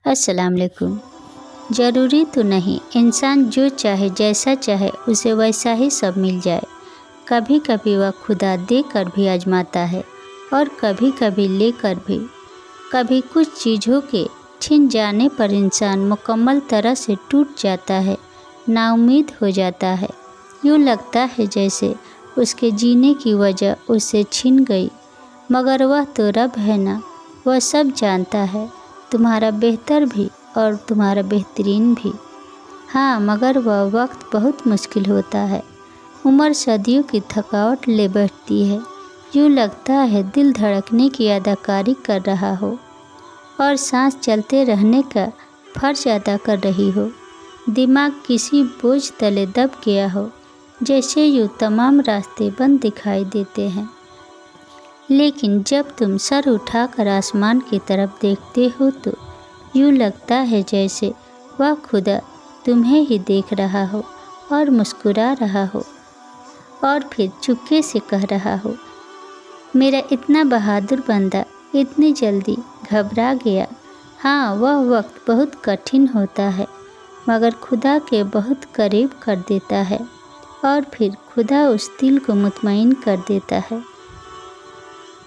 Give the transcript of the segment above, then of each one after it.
अस्सलाम वालेकुम। ज़रूरी तो नहीं इंसान जो चाहे जैसा चाहे उसे वैसा ही सब मिल जाए। कभी कभी वह खुदा दे कर भी आजमाता है और कभी कभी लेकर भी। कभी कुछ चीज़ों के छिन जाने पर इंसान मुकम्मल तरह से टूट जाता है, नाउम्मीद हो जाता है। यूँ लगता है जैसे उसके जीने की वजह उससे छिन गई। मगर वह तो रब है ना, वह सब जानता है, तुम्हारा बेहतर भी और तुम्हारा बेहतरीन भी। हाँ, मगर वह वक्त बहुत मुश्किल होता है। उम्र सदियों की थकावट ले बैठती है। यूँ लगता है दिल धड़कने की अदाकारी कर रहा हो और सांस चलते रहने का फर्ज अदा कर रही हो। दिमाग किसी बोझ तले दब गया हो, जैसे यूँ तमाम रास्ते बंद दिखाई देते हैं। लेकिन जब तुम सर उठाकर आसमान की तरफ देखते हो तो यूँ लगता है जैसे वह खुदा तुम्हें ही देख रहा हो और मुस्कुरा रहा हो और फिर चुपके से कह रहा हो, मेरा इतना बहादुर बंदा इतनी जल्दी घबरा गया। हाँ, वह वक्त बहुत कठिन होता है मगर खुदा के बहुत करीब कर देता है और फिर खुदा उस दिल को मुतमईन कर देता है।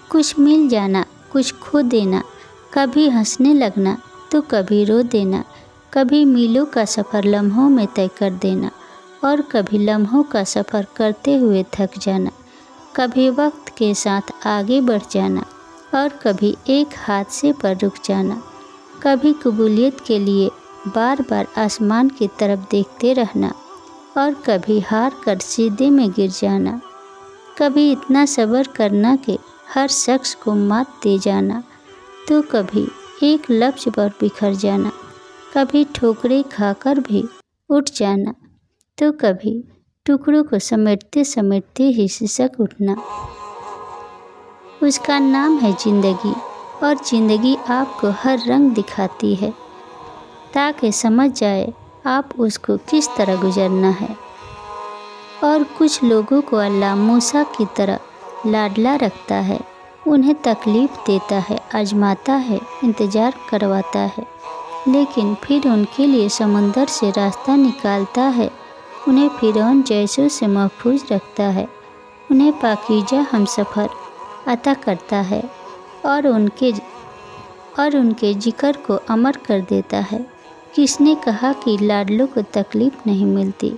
कुछ मिल जाना, कुछ खो देना, कभी हंसने लगना तो कभी रो देना, कभी मीलों का सफ़र लम्हों में तय कर देना और कभी लम्हों का सफ़र करते हुए थक जाना, कभी वक्त के साथ आगे बढ़ जाना और कभी एक हादसे पर रुक जाना, कभी कबूलियत के लिए बार बार आसमान की तरफ देखते रहना और कभी हार कर सीधे में गिर जाना, कभी इतना सब्र करना कि हर शख्स को मात दे जाना, तो कभी एक लफ्ज़ पर बिखर जाना, कभी ठोकरें खाकर भी उठ जाना, तो कभी टुकड़ों को समेटते समेटते ही सिसक उठना। उसका नाम है ज़िंदगी और ज़िंदगी आपको हर रंग दिखाती है ताकि समझ जाए आप उसको किस तरह गुजरना है। और कुछ लोगों को अल्लाह मूसा की तरह लाडला रखता है, उन्हें तकलीफ़ देता है, आजमाता है, इंतज़ार करवाता है, लेकिन फिर उनके लिए समुंदर से रास्ता निकालता है, उन्हें फ़िरौन जैसों से महफूज रखता है, उन्हें पाकीज़ा हमसफ़र अता करता है और उनके जिक्र को अमर कर देता है। किसने कहा कि लाडलों को तकलीफ़ नहीं मिलती?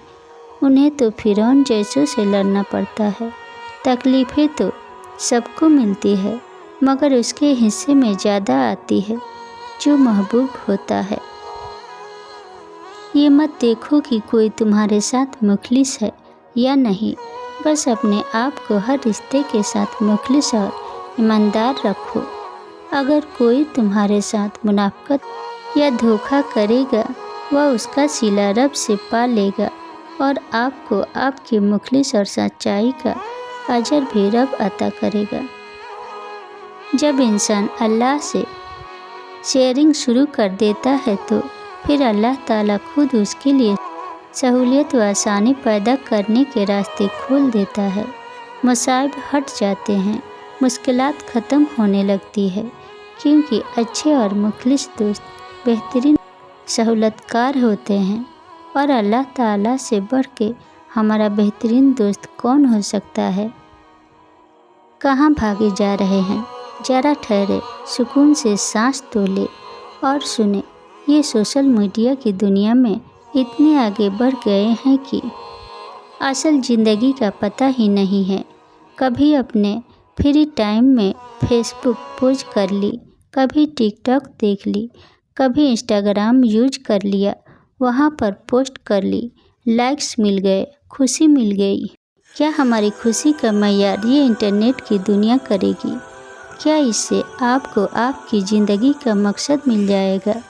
उन्हें तो फ़िरौन जैसों से लड़ना पड़ता है। तकलीफ़ें तो सबको मिलती है मगर उसके हिस्से में ज़्यादा आती है जो महबूब होता है। ये मत देखो कि कोई तुम्हारे साथ मुखलिस है या नहीं, बस अपने आप को हर रिश्ते के साथ मुखलिस और ईमानदार रखो। अगर कोई तुम्हारे साथ मुनाफ़िक़त या धोखा करेगा, वह उसका सिला रब से पा लेगा और आपको आपकी मुखलिस और सच्चाई का अजर भी रब अता करेगा। जब इंसान अल्लाह से शेयरिंग शुरू कर देता है तो फिर अल्लाह ताला खुद उसके लिए सहूलियत व आसानी पैदा करने के रास्ते खोल देता है। मसाइब हट जाते हैं, मुश्किलात ख़त्म होने लगती है, क्योंकि अच्छे और मुखलिस दोस्त बेहतरीन सहूलतकार होते हैं। और अल्लाह ताला से बढ़ के हमारा बेहतरीन दोस्त कौन हो सकता है? कहाँ भागे जा रहे हैं? ज़रा ठहरे, सुकून से सांस तो ले और सुने। ये सोशल मीडिया की दुनिया में इतने आगे बढ़ गए हैं कि असल ज़िंदगी का पता ही नहीं है। कभी अपने फ्री टाइम में फेसबुक पोज कर ली, कभी टिकटॉक देख ली, कभी इंस्टाग्राम यूज कर लिया, वहाँ पर पोस्ट कर ली, लाइक्स मिल गए, खुशी मिल गई। क्या हमारी खुशी का मयार ये इंटरनेट की दुनिया करेगी? क्या इससे आपको आपकी ज़िंदगी का मकसद मिल जाएगा?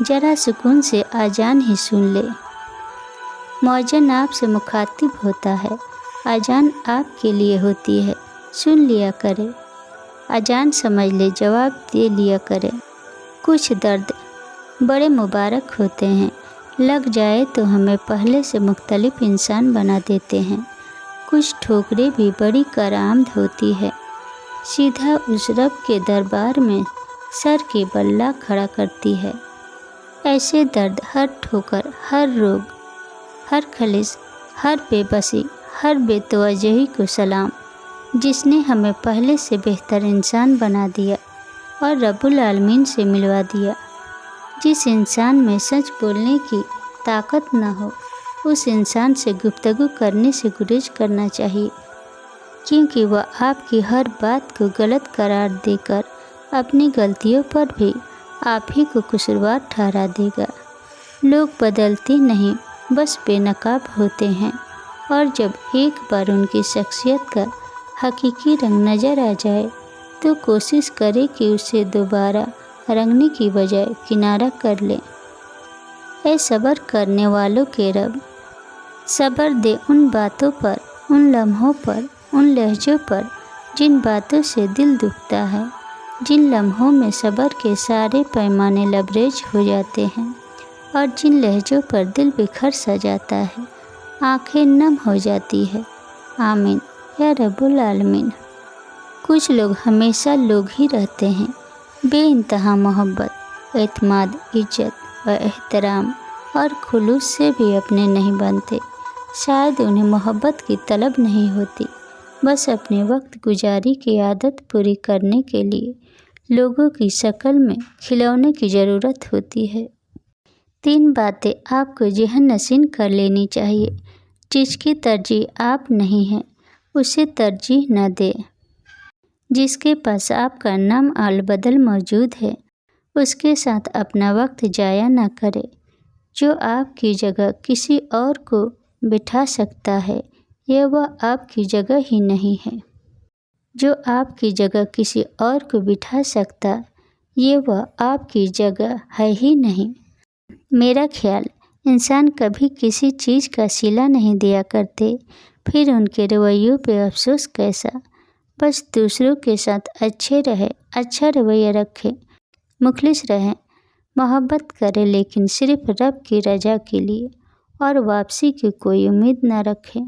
ज़रा सुकून से आजान ही सुन ले। मौजन आपसे मुखातिब होता है, आजान आपके लिए होती है, सुन लिया करे। आजान समझ ले, जवाब दे लिया करे। कुछ दर्द बड़े मुबारक होते हैं, लग जाए तो हमें पहले से मुख्तलिफ इंसान बना देते हैं। कुछ ठोकरें भी बड़ी करामद होती है, सीधा उस रब के दरबार में सर के बल्ला खड़ा करती है ایسے درد، ہر ٹھوکر، ہر روگ، ہر خلش، ہر بے بسی، ہر بے توجہی کو سلام، جس نے ہمیں پہلے سے بہتر انسان بنا دیا اور رب العالمین سے ملوا دیا۔ جس انسان میں سچ بولنے کی طاقت نہ ہو، اس انسان سے گفتگو کرنے سے گریز کرنا چاہیے، کیونکہ وہ آپ کی ہر بات کو غلط قرار دے کر اپنی غلطیوں پر بھی آپ ہی کو قصوروار ٹھہرا دے گا۔ لوگ بدلتے نہیں، بس بے نقاب ہوتے ہیں، اور جب ایک بار ان کی شخصیت کا حقیقی رنگ نظر آ جائے تو کوشش کرے کہ اسے دوبارہ رنگنے کی بجائے کنارہ کر لیں۔ اے صبر کرنے والوں کے رب، صبر دے ان باتوں پر، ان لمحوں پر، ان لہجوں پر جن باتوں سے دل دکھتا ہے، جن لمحوں میں صبر کے سارے پیمانے لبریز ہو جاتے ہیں، اور جن لہجوں پر دل بکھر سا جاتا ہے، آنکھیں نم ہو جاتی ہے۔ آمین یا رب العالمین۔ کچھ لوگ ہمیشہ لوگ ہی رہتے ہیں، بے انتہا محبت، اعتماد، عزت و احترام اور خلوص سے بھی اپنے نہیں بنتے۔ شاید انہیں محبت کی طلب نہیں ہوتی، بس اپنے وقت گزاری کی عادت پوری کرنے کے لیے لوگوں کی شکل میں کھلونے کی ضرورت ہوتی ہے۔ 3 باتیں آپ کو ذہن نشین کر لینی چاہیے۔ جس کی ترجیح آپ نہیں ہیں، اسے ترجیح نہ دیں۔ جس کے پاس آپ کا نام البدل موجود ہے، اس کے ساتھ اپنا وقت ضائع نہ کرے۔ جو آپ کی جگہ کسی اور کو بٹھا سکتا ہے، یہ وہ آپ کی جگہ ہی نہیں ہے۔ جو آپ کی جگہ کسی اور کو بٹھا سکتا، یہ وہ آپ کی جگہ ہے ہی نہیں۔ میرا خیال، انسان کبھی کسی چیز کا صلہ نہیں دیا کرتے، پھر ان کے رویوں پہ افسوس کیسا۔ بس دوسروں کے ساتھ اچھے رہے، اچھا رویہ رکھے، مخلص رہیں، محبت کرے، لیکن صرف رب کی رضا کے لیے، اور واپسی کی کوئی امید نہ رکھیں۔